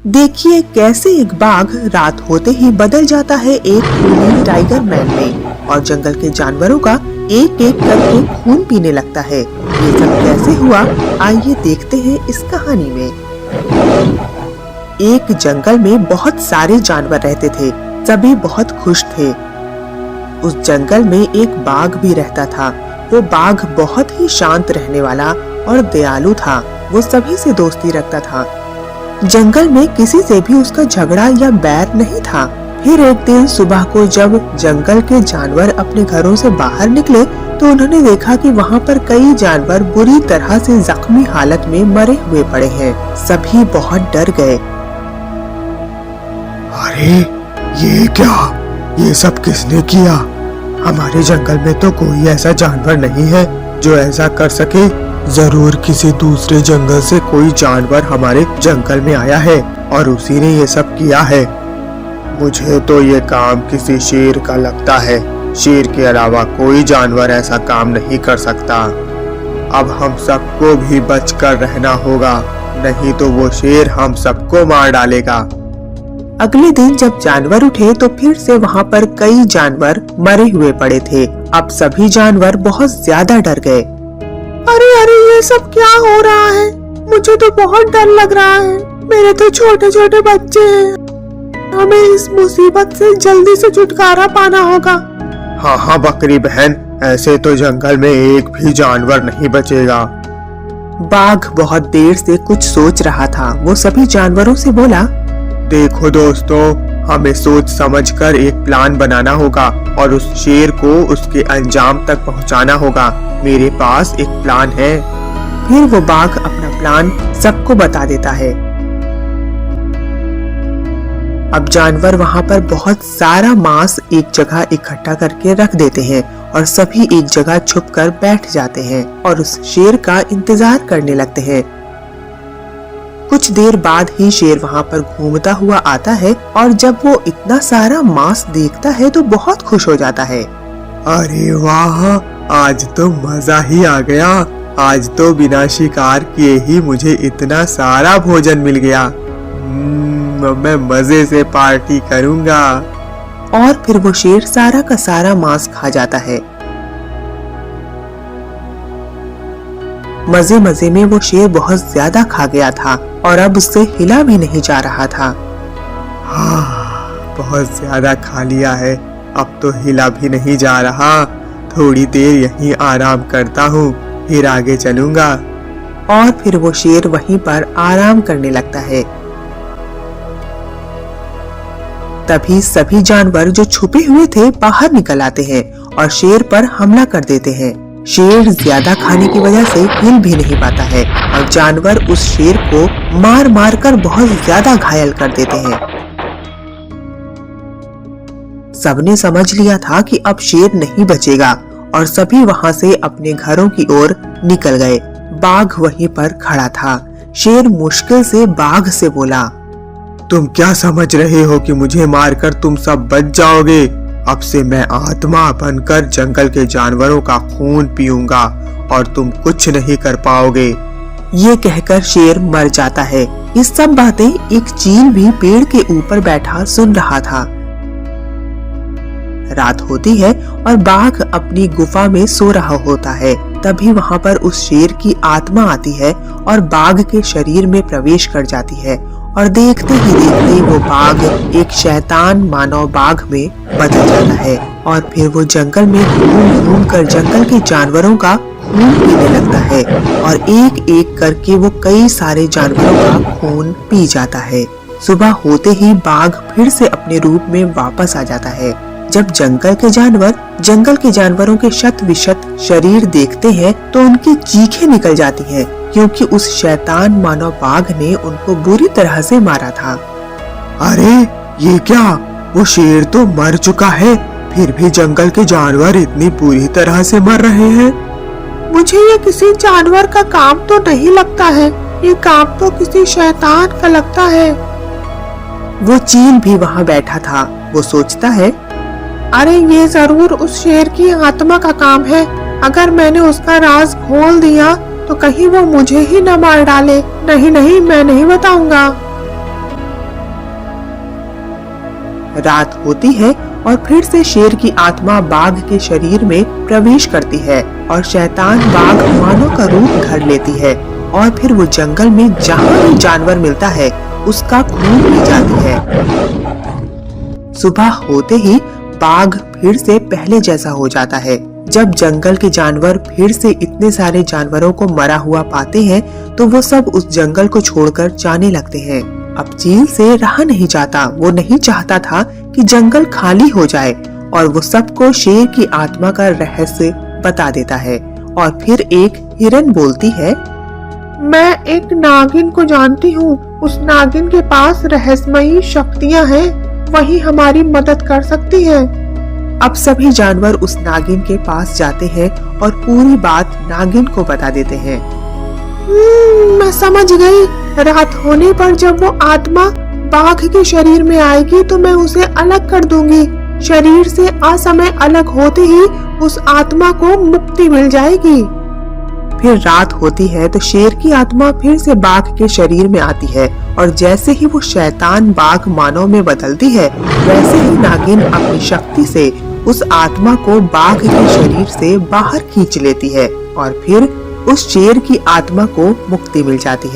देखिए कैसे एक बाघ रात होते ही बदल जाता है एक खूनी टाइगर मैन में और जंगल के जानवरों का एक एक करके खून पीने लगता है। ये सब कैसे हुआ, आइए देखते हैं इस कहानी में। एक जंगल में बहुत सारे जानवर रहते थे, सभी बहुत खुश थे। उस जंगल में एक बाघ भी रहता था। वो बाघ बहुत ही शांत रहने वाला और दयालु था। वो सभी से दोस्ती रखता था। जंगल में किसी से भी उसका झगड़ा या बैर नहीं था। फिर एक दिन सुबह को जब जंगल के जानवर अपने घरों से बाहर निकले तो उन्होंने देखा कि वहाँ पर कई जानवर बुरी तरह से जख्मी हालत में मरे हुए पड़े हैं। सभी बहुत डर गए। अरे ये क्या, ये सब किसने किया? हमारे जंगल में तो कोई ऐसा जानवर नहीं है जो ऐसा कर सके। जरूर किसी दूसरे जंगल से कोई जानवर हमारे जंगल में आया है और उसी ने ये सब किया है। मुझे तो ये काम किसी शेर का लगता है। शेर के अलावा कोई जानवर ऐसा काम नहीं कर सकता। अब हम सबको भी बचकर रहना होगा, नहीं तो वो शेर हम सबको मार डालेगा। अगले दिन जब जानवर उठे तो फिर से वहाँ पर कई जानवर मरे हुए पड़े थे। अब सभी जानवर बहुत ज्यादा डर गए। अरे अरे ये सब क्या हो रहा है? मुझे तो बहुत डर लग रहा है। मेरे तो छोटे छोटे बच्चे हैं। हमें इस मुसीबत से जल्दी से छुटकारा पाना होगा। हाँ बकरी बहन, ऐसे तो जंगल में एक भी जानवर नहीं बचेगा। बाघ बहुत देर से कुछ सोच रहा था। वो सभी जानवरों से बोला, देखो दोस्तों, हमें सोच समझकर एक प्लान बनाना होगा और उस शेर को उसके अंजाम तक पहुंचाना होगा। मेरे पास एक प्लान है। फिर वो बाघ अपना प्लान सबको बता देता है। अब जानवर वहाँ पर बहुत सारा मांस एक जगह इकट्ठा करके रख देते हैं और सभी एक जगह छुपकर बैठ जाते हैं और उस शेर का इंतजार करने लगते हैं। कुछ देर बाद ही शेर वहाँ पर घूमता हुआ आता है और जब वो इतना सारा मांस देखता है तो बहुत खुश हो जाता है। अरे वाह, आज तो मजा ही आ गया। आज तो बिना शिकार किए ही मुझे इतना सारा भोजन मिल गया। मैं मजे से पार्टी करूँगा। और फिर वो शेर सारा का सारा मांस खा जाता है। मजे मजे में वो शेर बहुत ज्यादा खा गया था और अब उससे हिला भी नहीं जा रहा था। हाँ, बहुत ज्यादा खा लिया है, अब तो हिला भी नहीं जा रहा। थोड़ी देर यहीं आराम करता हूँ, फिर आगे चलूंगा। और फिर वो शेर वहीं पर आराम करने लगता है। तभी सभी जानवर जो छुपे हुए थे बाहर निकल आते हैं और शेर पर हमला कर देते हैं। शेर ज्यादा खाने की वजह से हिल भी नहीं पाता है और जानवर उस शेर को मार मार कर बहुत ज्यादा घायल कर देते हैं। सबने समझ लिया था कि अब शेर नहीं बचेगा और सभी वहां से अपने घरों की ओर निकल गए। बाघ वहीं पर खड़ा था। शेर मुश्किल से बाघ से बोला, तुम क्या समझ रहे हो कि मुझे मारकर तुम सब बच जाओगे? अब से मैं आत्मा बनकर जंगल के जानवरों का खून पीऊंगा और तुम कुछ नहीं कर पाओगे। ये कहकर शेर मर जाता है। ये सब बातें एक चील भी पेड़ के ऊपर बैठा सुन रहा था। रात होती है और बाघ अपनी गुफा में सो रहा होता है। तभी वहाँ पर उस शेर की आत्मा आती है और बाघ के शरीर में प्रवेश कर जाती है और देखते ही देखते वो बाघ एक शैतान मानव बाघ में बदल जाता है और फिर वो जंगल में घूम घूम कर जंगल के जानवरों का खून पीने लगता है और एक एक करके वो कई सारे जानवरों का खून पी जाता है। सुबह होते ही बाघ फिर से अपने रूप में वापस आ जाता है। जब जंगल के जानवरों के शत विशत शरीर देखते हैं तो उनकी चीखें निकल जाती हैं, क्योंकि उस शैतान मानव बाघ ने उनको बुरी तरह से मारा था। अरे ये क्या, वो शेर तो मर चुका है, फिर भी जंगल के जानवर इतनी बुरी तरह से मर रहे हैं। मुझे ये किसी जानवर का काम तो नहीं लगता है, ये काम तो किसी शैतान का लगता है। वो चील भी वहाँ बैठा था। वो सोचता है, अरे ये जरूर उस शेर की आत्मा का काम है। अगर मैंने उसका राज खोल दिया तो कहीं वो मुझे ही न मार डाले। नहीं, मैं नहीं बताऊंगा। रात होती है और फिर से शेर की आत्मा बाघ के शरीर में प्रवेश करती है और शैतान बाघ मानव का रूप धर लेती है और फिर वो जंगल में जहाँ भी जानवर मिलता है उसका खून पी जाती है। सुबह होते ही बाघ फिर से पहले जैसा हो जाता है। जब जंगल के जानवर फिर से इतने सारे जानवरों को मरा हुआ पाते हैं तो वो सब उस जंगल को छोड़कर जाने लगते हैं। अब चील से रहा नहीं जाता, वो नहीं चाहता था कि जंगल खाली हो जाए और वो सबको शेर की आत्मा का रहस्य बता देता है। और फिर एक हिरन बोलती है, मैं एक नागिन को जानती हूँ। उस नागिन के पास रहस्यमयी शक्तियाँ हैं, वही हमारी मदद कर सकती है। अब सभी जानवर उस नागिन के पास जाते हैं और पूरी बात नागिन को बता देते हैं। मैं समझ गई। रात होने पर जब वो आत्मा बाघ के शरीर में आएगी तो मैं उसे अलग कर दूंगी। शरीर से असमय अलग होते ही उस आत्मा को मुक्ति मिल जाएगी। फिर रात होती है तो शेर की आत्मा फिर से बाघ के शरीर में आती है और जैसे ही वो शैतान बाघ मानव में बदलती है वैसे ही नागिन अपनी शक्ति से उस आत्मा को बाघ के शरीर से बाहर खींच लेती है और फिर उस शेर की आत्मा को मुक्ति मिल जाती है।